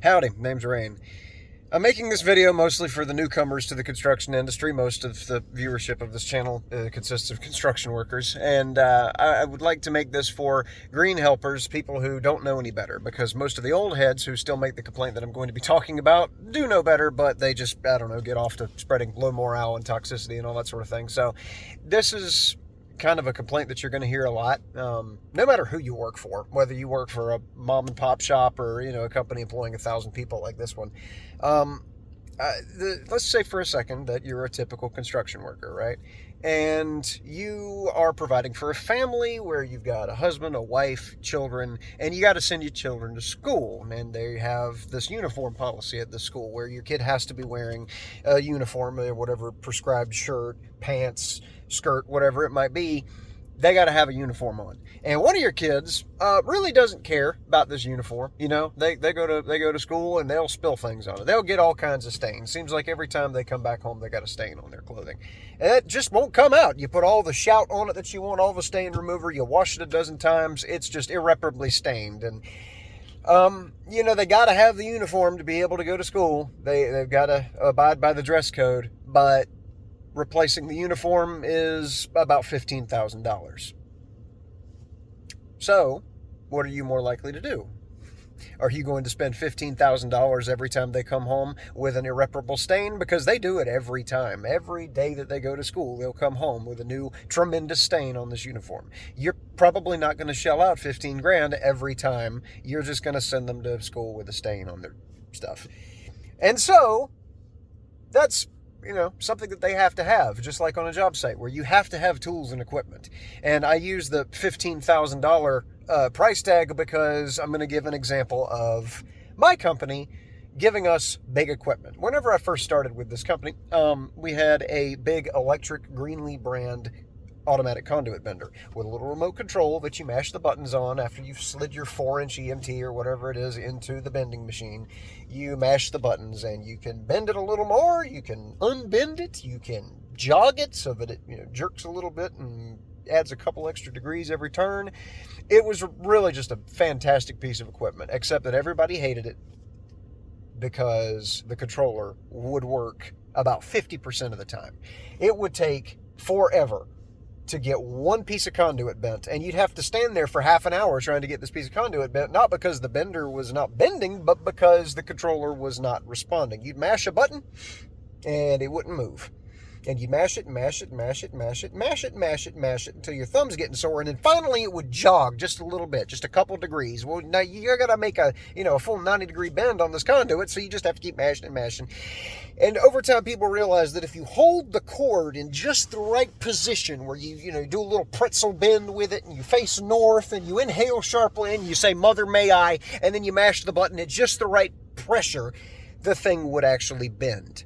Howdy, name's Rain. I'm making this video mostly for the newcomers to the construction industry. Most of the viewership of this channel consists of construction workers, and I would like to make this for green helpers, people who don't know any better, because most of the old heads who still make the complaint that I'm going to be talking about do know better, but they just, I don't know, get off to spreading low morale and toxicity and all that sort of thing. So this is kind of a complaint that you're going to hear a lot, no matter who you work for, whether you work for a mom and pop shop or, a company employing 1,000 people like this one. Let's say for a second that you're a typical construction worker, right? And you are providing for a family where you've got a husband, a wife, children, and you got to send your children to school. And they have this uniform policy at the school where your kid has to be wearing a uniform, or whatever prescribed shirt, pants, skirt, whatever it might be. They got to have a uniform on. And one of your kids really doesn't care about this uniform. They go to school and they'll spill things on it. They'll get all kinds of stains. Seems like every time they come back home, they got a stain on their clothing. And it just won't come out. You put all the shout on it that you want, all the stain remover, you wash it a dozen times, it's just irreparably stained. And they got to have the uniform to be able to go to school. They've got to abide by the dress code, but replacing the uniform is about $15,000. So, what are you more likely to do? Are you going to spend $15,000 every time they come home with an irreparable stain? Because they do it every time. Every day that they go to school, they'll come home with a new tremendous stain on this uniform. You're probably not going to shell out 15 grand every time. You're just going to send them to school with a stain on their stuff. And so, that's something that they have to have, just like on a job site where you have to have tools and equipment. And I use the $15,000 price tag because I'm going to give an example of my company giving us big equipment. Whenever I first started with this company, we had a big electric Greenlee brand automatic conduit bender with a little remote control that you mash the buttons on after you've slid your 4-inch EMT or whatever it is into the bending machine. You mash the buttons and you can bend it a little more, you can unbend it, you can jog it so that it jerks a little bit and adds a couple extra degrees every turn. It was really just a fantastic piece of equipment, except that everybody hated it because the controller would work about 50% of the time. It would take forever to get one piece of conduit bent, and you'd have to stand there for half an hour trying to get this piece of conduit bent, not because the bender was not bending, but because the controller was not responding. You'd mash a button, and it wouldn't move. And you mash it, mash it, mash it, mash it, mash it, mash it, mash it, until your thumb's getting sore, and then finally it would jog just a little bit, just a couple degrees. Well, now you gotta make a full 90-degree bend on this conduit, so you just have to keep mashing and mashing. And over time, people realize that if you hold the cord in just the right position, where you do a little pretzel bend with it, and you face north, and you inhale sharply, and you say, "Mother, may I," and then you mash the button at just the right pressure, the thing would actually bend.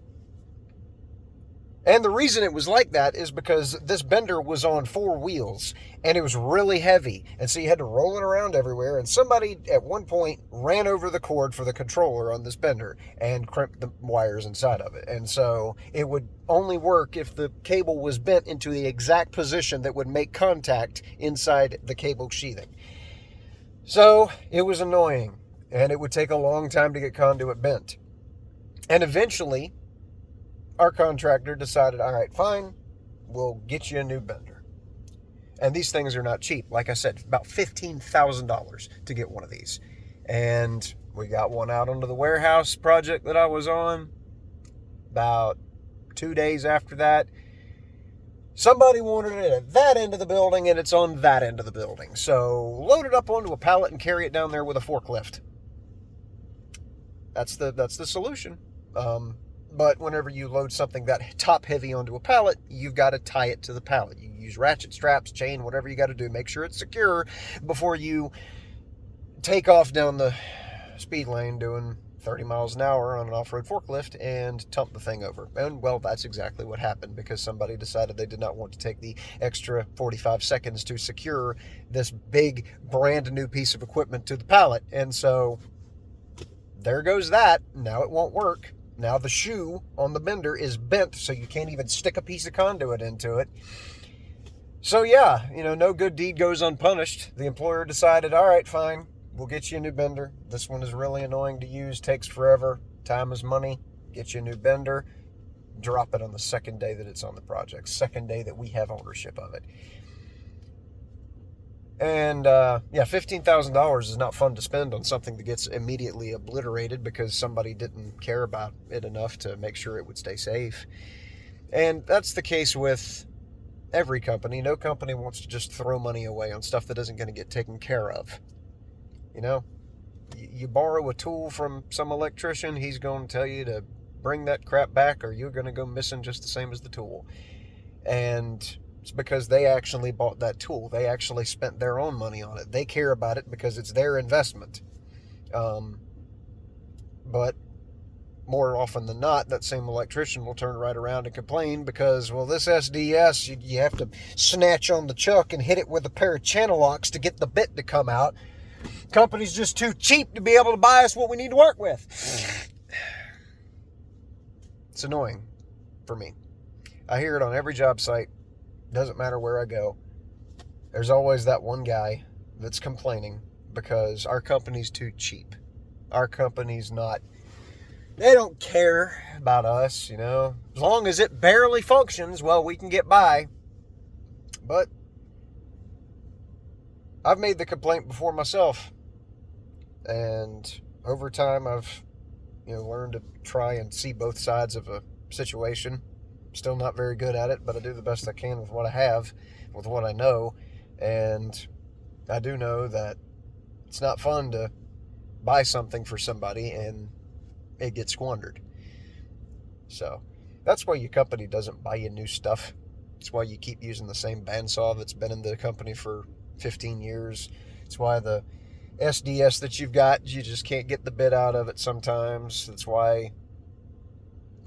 And the reason it was like that is because this bender was on 4 wheels, and it was really heavy, and so you had to roll it around everywhere, and somebody at one point ran over the cord for the controller on this bender and crimped the wires inside of it. And so it would only work if the cable was bent into the exact position that would make contact inside the cable sheathing. So it was annoying, and it would take a long time to get conduit bent. And eventually, our contractor decided, all right, fine, we'll get you a new bender. And these things are not cheap. Like I said, about $15,000 to get one of these. And we got one out onto the warehouse project that I was on. About 2 days after that, somebody wanted it at that end of the building, and it's on that end of the building. So load it up onto a pallet and carry it down there with a forklift. That's the solution. But whenever you load something that top heavy onto a pallet, you've got to tie it to the pallet. You use ratchet straps, chain, whatever you got to do. Make sure it's secure before you take off down the speed lane doing 30 miles an hour on an off-road forklift and tump the thing over. And, well, that's exactly what happened, because somebody decided they did not want to take the extra 45 seconds to secure this big, brand new piece of equipment to the pallet. And so there goes that. Now it won't work. Now the shoe on the bender is bent, so you can't even stick a piece of conduit into it. So yeah, no good deed goes unpunished. The employer decided, all right, fine, we'll get you a new bender. This one is really annoying to use, takes forever. Time is money. Get you a new bender. Drop it on the second day that it's on the project, second day that we have ownership of it. And yeah, $15,000 is not fun to spend on something that gets immediately obliterated because somebody didn't care about it enough to make sure it would stay safe. And that's the case with every company. No company wants to just throw money away on stuff that isn't going to get taken care of. You know, you borrow a tool from some electrician, he's going to tell you to bring that crap back or you're going to go missing just the same as the tool. And it's because they actually bought that tool. They actually spent their own money on it. They care about it because it's their investment. But more often than not, that same electrician will turn right around and complain because, well, this SDS, you have to snatch on the chuck and hit it with a pair of channel locks to get the bit to come out. Company's just too cheap to be able to buy us what we need to work with. It's annoying for me. I hear it on every job site. Doesn't matter where I go. There's always that one guy that's complaining because our company's too cheap. Our company's not, they don't care about us, you know. As long as it barely functions, well, we can get by. But I've made the complaint before myself. And over time, I've, learned to try and see both sides of a situation. Still not very good at it, but I do the best I can with what I have, with what I know. And I do know that it's not fun to buy something for somebody and it gets squandered. So that's why your company doesn't buy you new stuff. It's why you keep using the same bandsaw that's been in the company for 15 years. It's why the SDS that you've got, you just can't get the bit out of it sometimes. That's why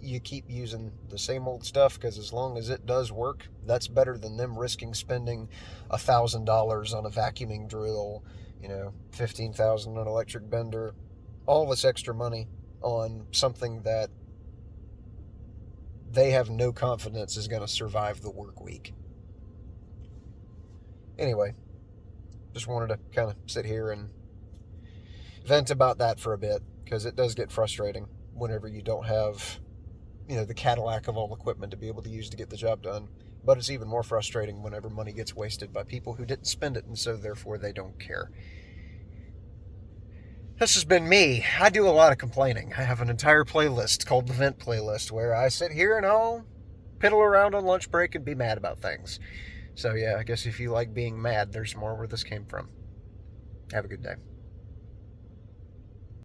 you keep using the same old stuff, because as long as it does work, that's better than them risking spending $1,000 on a vacuuming drill, $15,000 on an electric bender, all this extra money on something that they have no confidence is going to survive the work week. Anyway, just wanted to kind of sit here and vent about that for a bit, because it does get frustrating whenever you don't have the Cadillac of all equipment to be able to use to get the job done. But it's even more frustrating whenever money gets wasted by people who didn't spend it, and so therefore they don't care. This has been me. I do a lot of complaining. I have an entire playlist called the Vent Playlist where I sit here and I'll piddle around on lunch break and be mad about things. So yeah, I guess if you like being mad, there's more where this came from. Have a good day.